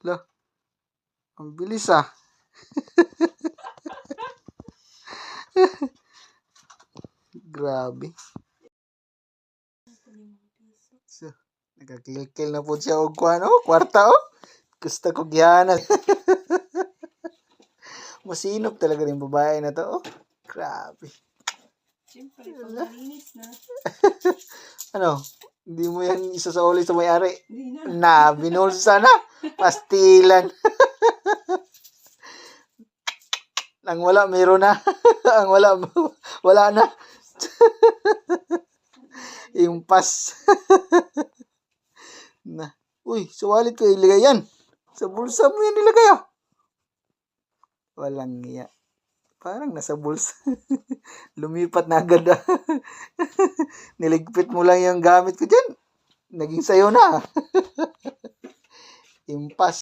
Lah, ang bilis ah. Grabe. So, nakakilkil na po siya og kuan oh, kwarta oh. Gusto ko gihanan. Masinop talaga rin babae na to oh. Grabe. Siyempre, pag-malinis na. Ano? Hindi mo yan isasauli sa may-ari. Hindi Na, na. binulsa na. Pastilan. Ang wala, meron na. Ang wala, wala na. Yung pas. Na. Uy, sa wallet ko ilagay yan. Sa bulsa mo yan ilagay ah. Walang iya. Parang nasa bulsa. Lumipat na agad ah. Niligpit mo lang yung gamit ko dyan. Naging sayo na. Impas.